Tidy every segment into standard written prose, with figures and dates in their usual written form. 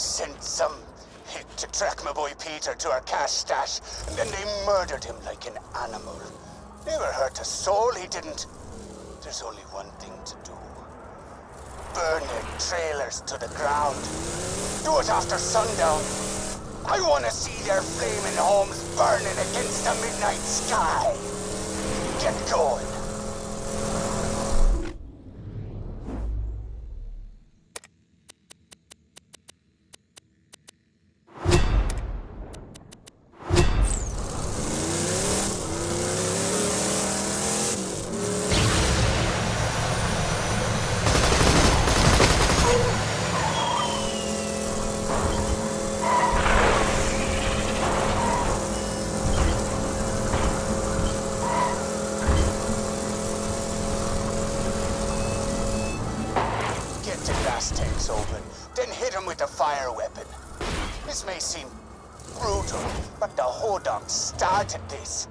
sent some hick to track my boy Peter to our cash stash, and then they murdered him like an animal. Never hurt a soul, he didn't. There's only one thing to do. Burn their trailers to the ground. Do it after sundown. I want to see their flaming homes burning against the midnight sky. Get going. Tanks open, then hit him with a fire weapon. This may seem brutal, but the Hodok started this.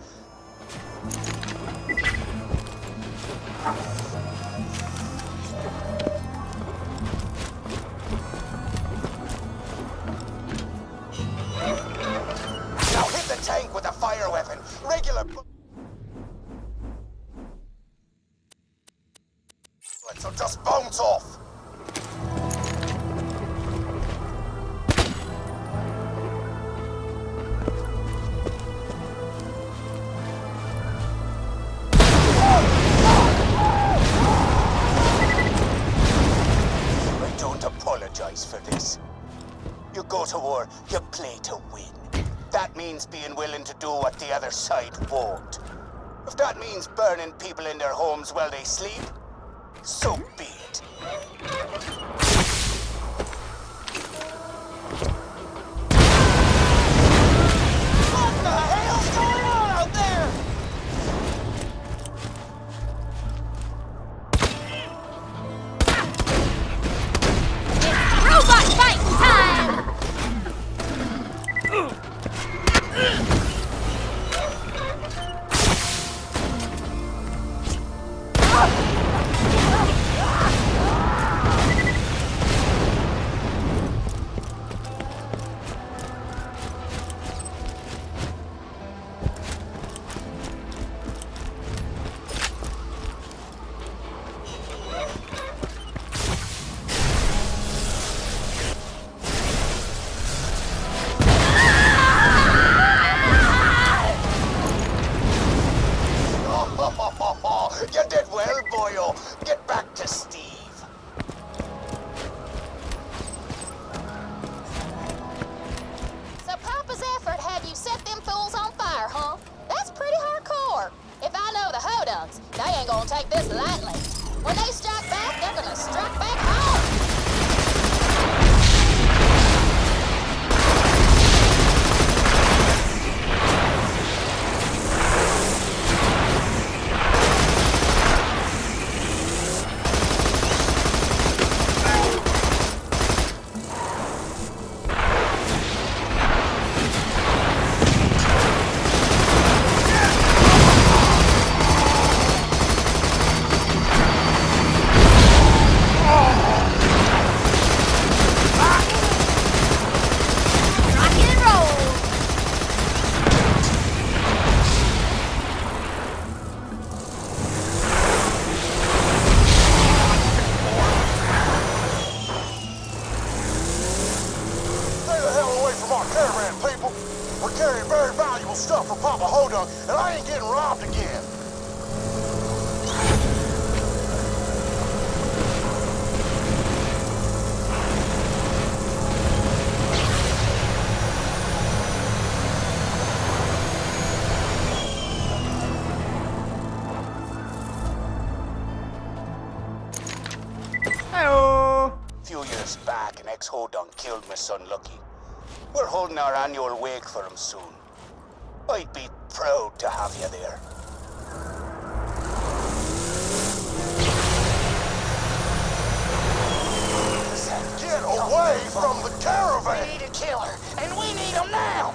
Now hit the tank with a fire weapon. Regular... So just bounce off. For this. You go to war, you play to win. That means being willing to do what the other side won't. If that means burning people in their homes while they sleep, so be it. What the hell's going on out there? Robot fight time! You did well, boyo. Get back to Steve. So Papa's effort had you set them fools on fire, huh? That's pretty hardcore. If I know the Hodunks, they ain't gonna take this lightly. When they strike back, they're gonna strike back hard. We're carrying very valuable stuff for Papa Hodunk, and I ain't getting robbed again. Hello. A few years back, an ex-Hodunk killed my son Lucky. We're holding our annual wake for him soon. I'd be proud to have you there. Get away from the caravan! We need a killer, and we need him now!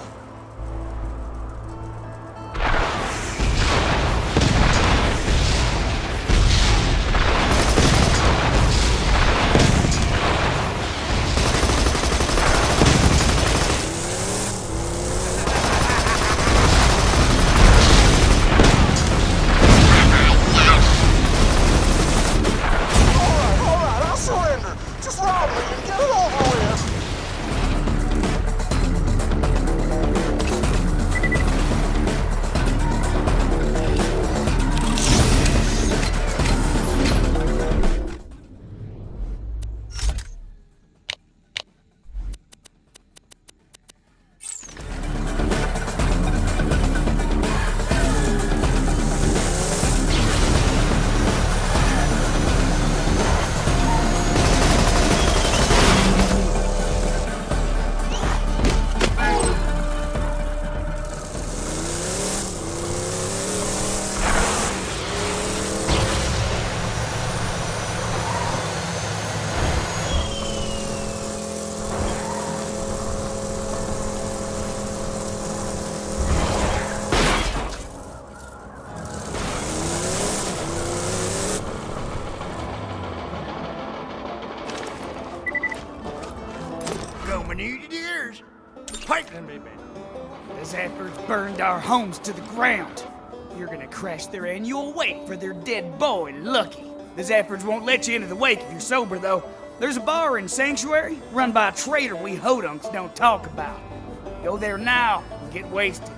needed yours. Pipe them, baby. The Zephyrs burned our homes to the ground. You're gonna crash their annual wake for their dead boy, Lucky. The Zephyrs won't let you into the wake if you're sober, though. There's a bar in Sanctuary run by a traitor we hodunks don't talk about. Go there now and get wasted.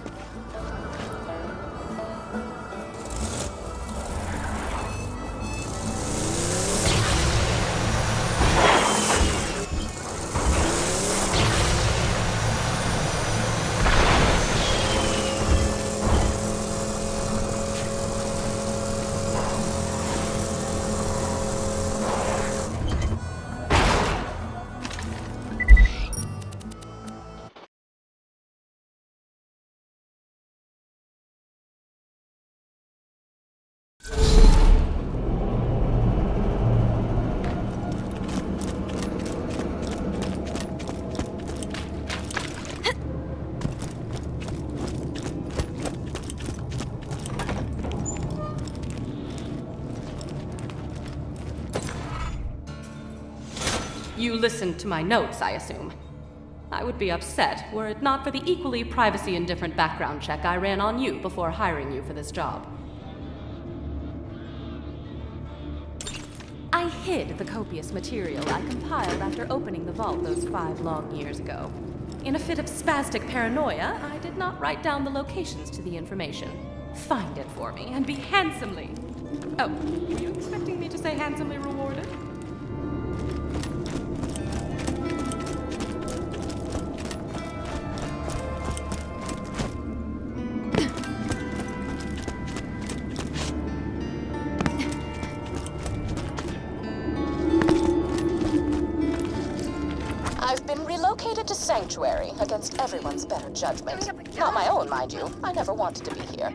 You listened to my notes, I assume. I would be upset were it not for the equally privacy-indifferent background check I ran on you before hiring you for this job. I hid the copious material I compiled after opening the vault those 5 long years ago. In a fit of spastic paranoia, I did not write down the locations to the information. Find it for me and be handsomely... Oh, were you expecting me to say handsomely rewarded? I've been relocated to Sanctuary against everyone's better judgment. Not my own, mind you. I never wanted to be here.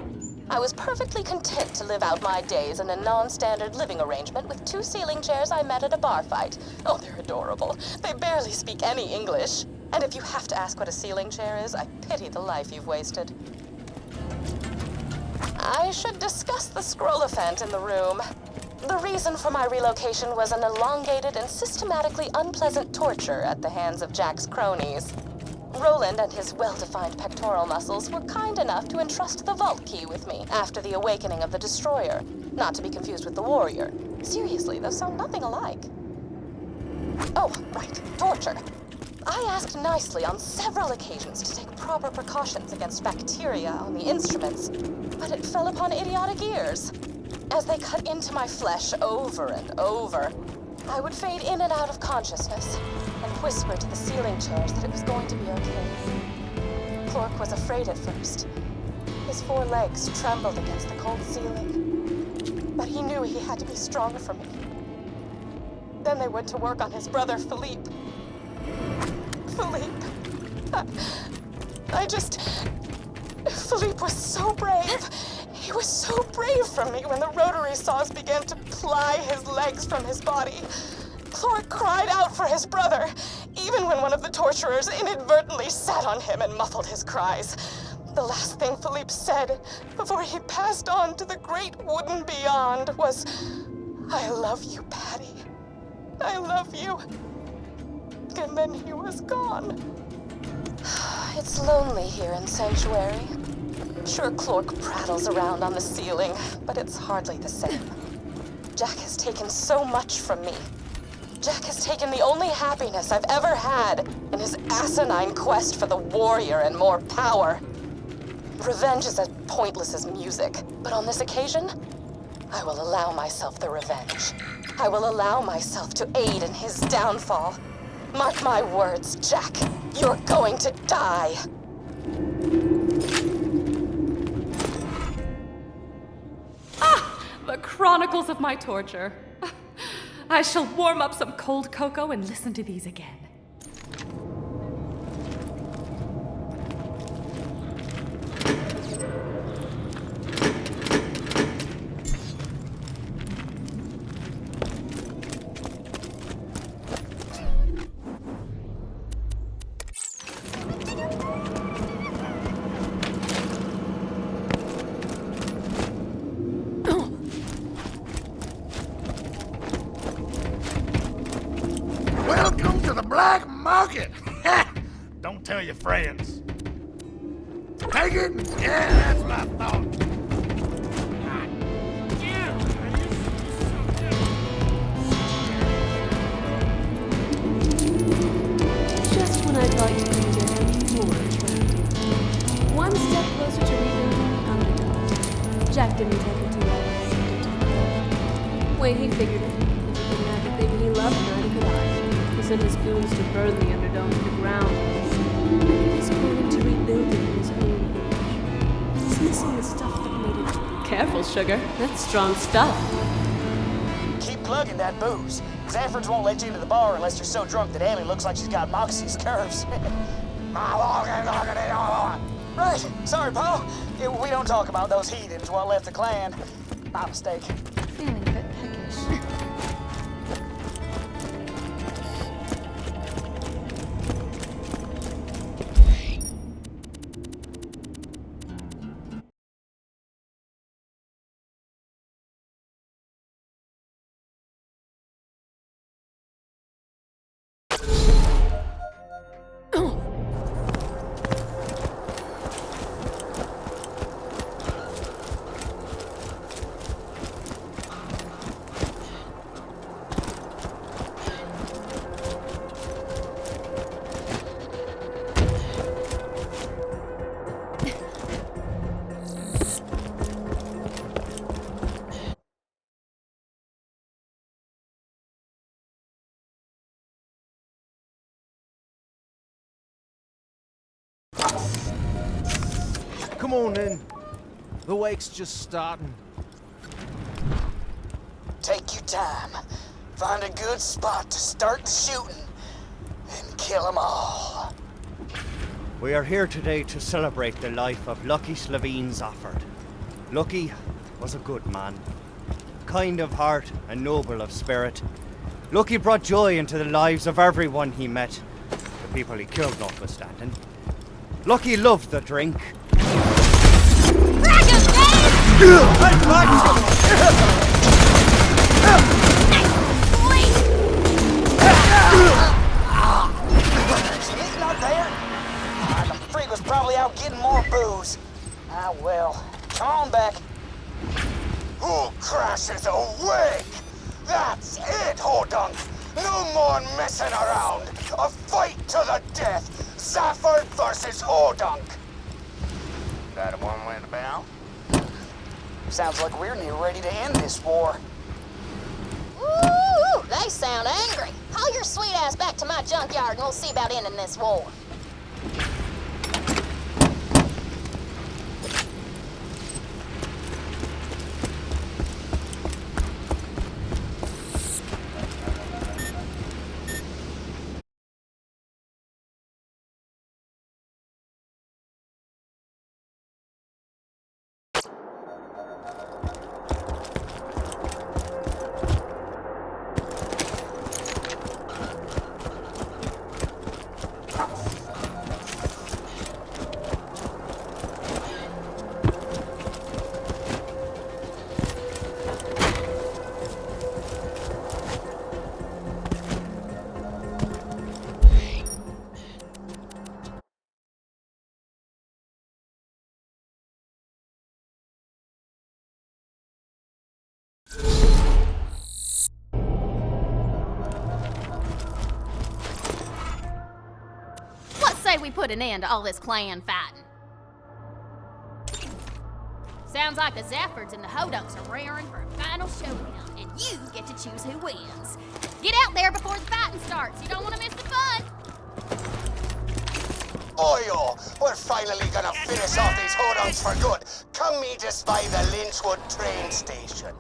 I was perfectly content to live out my days in a non-standard living arrangement with 2 ceiling chairs I met at a bar fight. Oh, they're adorable. They barely speak any English. And if you have to ask what a ceiling chair is, I pity the life you've wasted. I should discuss the scroll-ophant in the room. The reason for my relocation was an elongated and systematically unpleasant torture at the hands of Jack's cronies. Roland and his well-defined pectoral muscles were kind enough to entrust the vault key with me after the awakening of the Destroyer, not to be confused with the Warrior. Seriously, those sound nothing alike. Oh, right, torture. I asked nicely on several occasions to take proper precautions against bacteria on the instruments, but it fell upon idiotic ears. As they cut into my flesh over and over, I would fade in and out of consciousness and whisper to the ceiling chairs that it was going to be okay. Clark was afraid at first. His 4 legs trembled against the cold ceiling, but he knew he had to be strong for me. Then they went to work on his brother, Philippe. Philippe. Philippe was so brave. He was so brave for me when the rotary saws began to ply his legs from his body. Clark cried out for his brother, even when one of the torturers inadvertently sat on him and muffled his cries. The last thing Philippe said before he passed on to the great wooden beyond was, "I love you, Patty. I love you." And then he was gone. It's lonely here in Sanctuary. Sure, Clark prattles around on the ceiling, but it's hardly the same. Jack has taken so much from me. Jack has taken the only happiness I've ever had in his asinine quest for the warrior and more power. Revenge is as pointless as music, but on this occasion, I will allow myself the revenge. I will allow myself to aid in his downfall. Mark my words, Jack. You're going to die. The chronicles of my torture. I shall warm up some cold cocoa and listen to these again. Welcome to the black market. your friends. Taken? Yeah, that's my thought. Just when I thought you couldn't get any more attractive. One step closer to rebuilding the underdog. Jack didn't take it too well. Way he figured it. If he didn't have the thing he loved, neither could I. He sent his goons to burn the underdog to the ground. He was planning to rebuild it in his own image. He's missing the stuff that made it. Careful, sugar. That's strong stuff. Keep plugging that booze. Zaffords won't let you into the bar unless you're so drunk that Ellie looks like she's got Moxie's curves. Right. Sorry, Paul. We don't talk about those heathens what left the clan. My mistake. Feeling a bit peckish. Come on in. The wake's just starting. Take your time. Find a good spot to start the shooting. And kill them all. We are here today to celebrate the life of Lucky Slavine Zafford. Lucky was a good man. Kind of heart and noble of spirit. Lucky brought joy into the lives of everyone he met. The people he killed notwithstanding. Lucky loved the drink. He's not there. The freak was probably out getting more booze. Ah, well. Come on back. Who crashes awake? That's it, Hodunk. No more messing around. A fight to the death. Zafford versus Hodunk. That one went about? Sounds like we're near ready to end this war. Ooh, they sound angry. Haul your sweet ass back to my junkyard and we'll see about ending this war. Say we put an end to all this clan fighting. Sounds like the Zaffords and the Hodunks are raring for a final showdown, and you get to choose who wins. Get out there before the fighting starts. You don't want to miss the fun. Oyo, we're finally gonna finish off these Hodunks for good. Come meet us by the Lynchwood train station.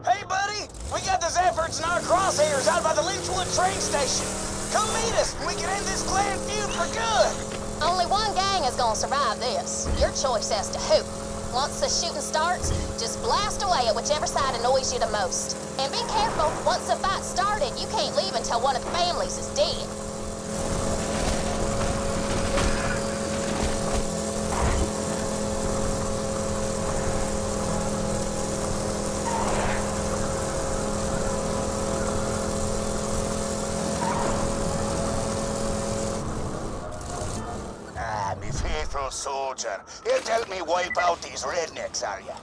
Hey, buddy! We got the Zaffords in our crosshairs out by the Lynchwood train station. Come meet us, and we can end this clan feud for good. Only one gang is gonna survive this. Your choice as to who. Once the shooting starts, just blast away at whichever side annoys you the most. And be careful, once the fight started, you can't leave until one of the families is dead. soldier. Here to help me wipe out these rednecks, are ya?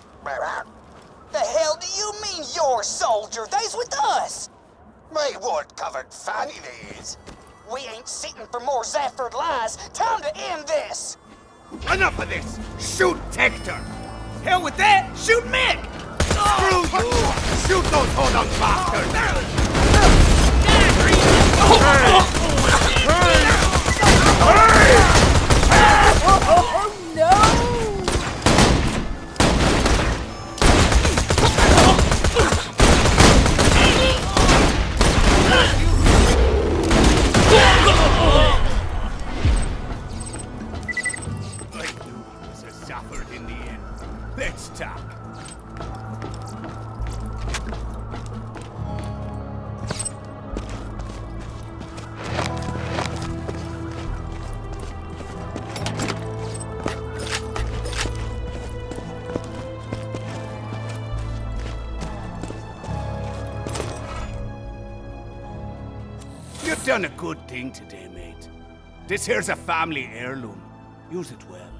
The hell do you mean, your soldier? They's with us. My wood-covered fanny they is. We ain't sitting for more Zafford lies. Time to end this. Enough of this! Shoot Hector! Hell with that! Shoot Mick! Screw you! Shoot those hold-on bastards! Oh no! I knew he was a Zafford in the end. Let's talk. You've done a good thing today, mate. This here's a family heirloom. Use it well.